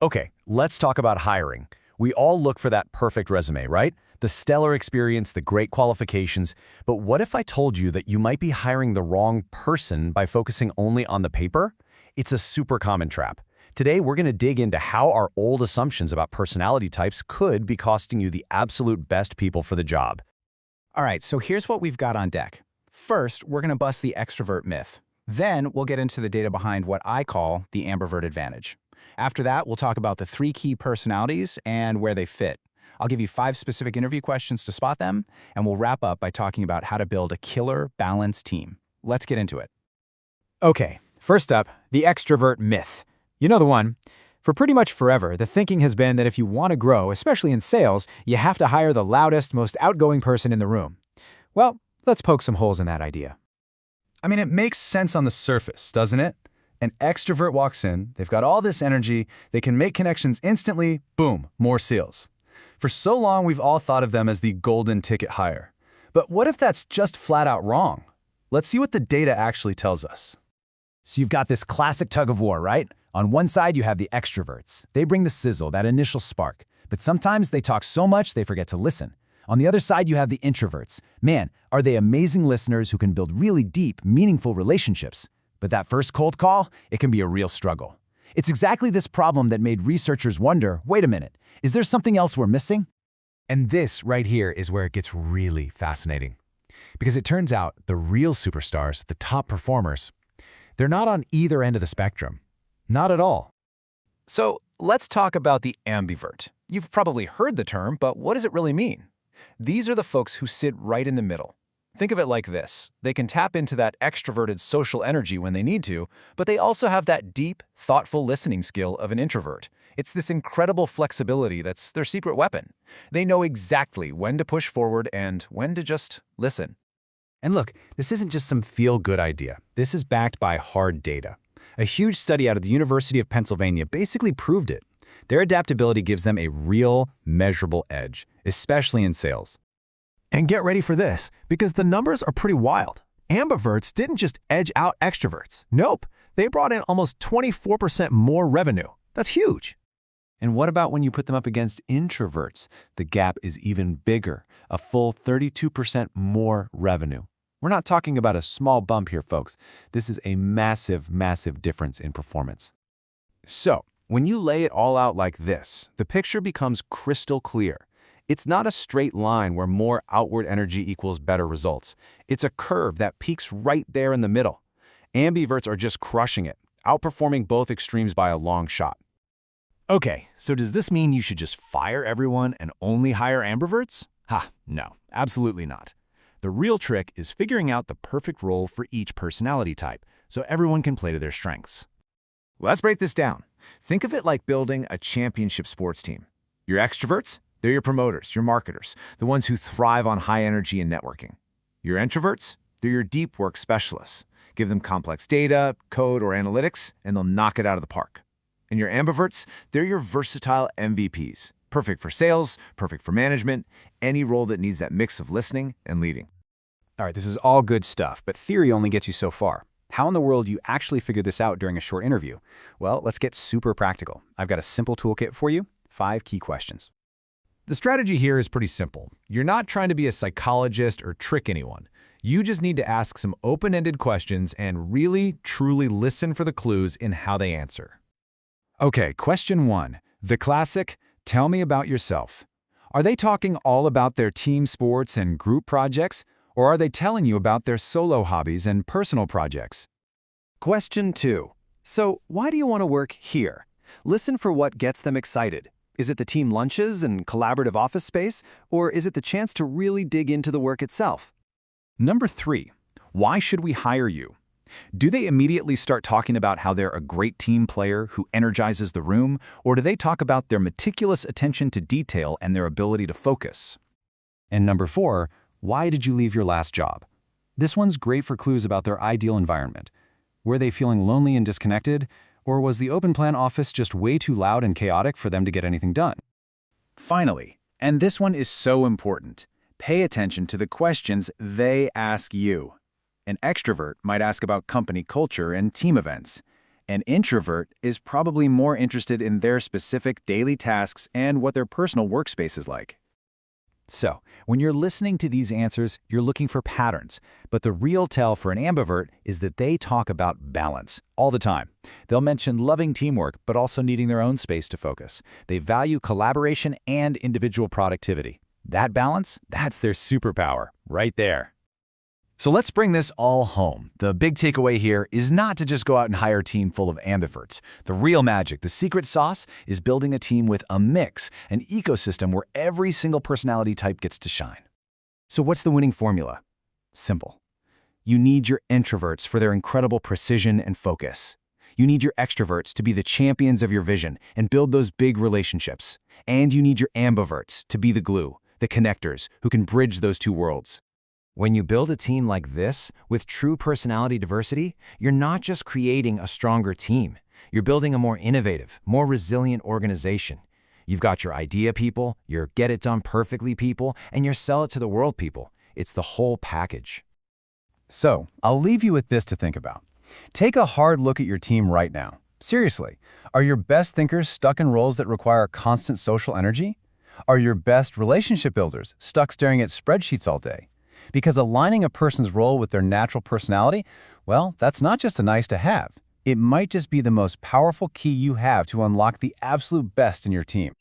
Okay, let's talk about hiring. We all look for that perfect resume, right? The stellar experience, the great qualifications. But what if I told you that you might be hiring the wrong person by focusing only on the paper? It's a super common trap. Today, we're going to dig into how our old assumptions about personality types could be costing you the absolute best people for the job. All right, so here's what we've got on deck. First, we're going to bust the extrovert myth. Then, we'll get into the data behind what I call the ambivert advantage. After that, we'll talk about the 3 key personalities and where they fit. I'll give you 5 specific interview questions to spot them, and we'll wrap up by talking about how to build a killer, balanced team. Let's get into it. Okay, first up, the extrovert myth. You know the one. For pretty much forever, the thinking has been that if you want to grow, especially in sales, you have to hire the loudest, most outgoing person in the room. Well, let's poke some holes in that idea. I mean, it makes sense on the surface, doesn't it? An extrovert walks in, they've got all this energy, they can make connections instantly, boom, more sales. For so long, we've all thought of them as the golden ticket hire. But what if that's just flat out wrong? Let's see what the data actually tells us. So you've got this classic tug of war, right? On one side, you have the extroverts. They bring the sizzle, that initial spark. But sometimes they talk so much they forget to listen. On the other side, you have the introverts. Man, are they amazing listeners who can build really deep, meaningful relationships. But that first cold call, it can be a real struggle. It's exactly this problem that made researchers wonder, wait a minute, is there something else we're missing? And this right here is where it gets really fascinating. Because it turns out the real superstars, the top performers, they're not on either end of the spectrum. Not at all. So, let's talk about the ambivert. You've probably heard the term, but what does it really mean? These are the folks who sit right in the middle. Think of it like this. They can tap into that extroverted social energy when they need to, but they also have that deep, thoughtful listening skill of an introvert. It's this incredible flexibility that's their secret weapon. They know exactly when to push forward and when to just listen. And look, this isn't just some feel-good idea. This is backed by hard data. A huge study out of the University of Pennsylvania basically proved it. Their adaptability gives them a real, measurable edge, especially in sales. And get ready for this, because the numbers are pretty wild. Ambiverts didn't just edge out extroverts. Nope, they brought in almost 24% more revenue. That's huge. And what about when you put them up against introverts? The gap is even bigger, a full 32% more revenue. We're not talking about a small bump here, folks. This is a massive, massive difference in performance. So, when you lay it all out like this, the picture becomes crystal clear. It's not a straight line where more outward energy equals better results. It's a curve that peaks right there in the middle. Ambiverts are just crushing it, outperforming both extremes by a long shot. Okay, so does this mean you should just fire everyone and only hire ambiverts? No, absolutely not. The real trick is figuring out the perfect role for each personality type, so everyone can play to their strengths. Let's break this down. Think of it like building a championship sports team. Your extroverts? They're your promoters, your marketers, the ones who thrive on high energy and networking. Your introverts? They're your deep work specialists. Give them complex data, code, or analytics, and they'll knock it out of the park. And your ambiverts? They're your versatile MVPs. Perfect for sales, perfect for management, any role that needs that mix of listening and leading. All right, this is all good stuff, but theory only gets you so far. How in the world do you actually figure this out during a short interview? Well, let's get super practical. I've got a simple toolkit for you, 5 key questions. The strategy here is pretty simple. You're not trying to be a psychologist or trick anyone. You just need to ask some open-ended questions and really, truly listen for the clues in how they answer. Okay, question 1. The classic, tell me about yourself. Are they talking all about their team sports and group projects, or are they telling you about their solo hobbies and personal projects? Question 2. So, why do you want to work here? Listen for what gets them excited. Is it the team lunches and collaborative office space, or is it the chance to really dig into the work itself? Number 3. Why should we hire you? Do they immediately start talking about how they're a great team player who energizes the room, or do they talk about their meticulous attention to detail and their ability to focus? And number 4, why did you leave your last job? This one's great for clues about their ideal environment. Were they feeling lonely and disconnected, or was the open plan office just way too loud and chaotic for them to get anything done? Finally, and this one is so important, pay attention to the questions they ask you. An extrovert might ask about company culture and team events. An introvert is probably more interested in their specific daily tasks and what their personal workspace is like. So, when you're listening to these answers, you're looking for patterns. But the real tell for an ambivert is that they talk about balance all the time. They'll mention loving teamwork, but also needing their own space to focus. They value collaboration and individual productivity. That balance, that's their superpower, right there. So let's bring this all home. The big takeaway here is not to just go out and hire a team full of ambiverts. The real magic, the secret sauce, is building a team with a mix, an ecosystem where every single personality type gets to shine. So what's the winning formula? Simple. You need your introverts for their incredible precision and focus. You need your extroverts to be the champions of your vision and build those big relationships. And you need your ambiverts to be the glue, the connectors who can bridge those two worlds. When you build a team like this, with true personality diversity, you're not just creating a stronger team. You're building a more innovative, more resilient organization. You've got your idea people, your get-it-done-perfectly people, and your sell-it-to-the-world people. It's the whole package. So, I'll leave you with this to think about. Take a hard look at your team right now. Seriously, are your best thinkers stuck in roles that require constant social energy? Are your best relationship builders stuck staring at spreadsheets all day? Because aligning a person's role with their natural personality, well, that's not just a nice to have. It might just be the most powerful key you have to unlock the absolute best in your team.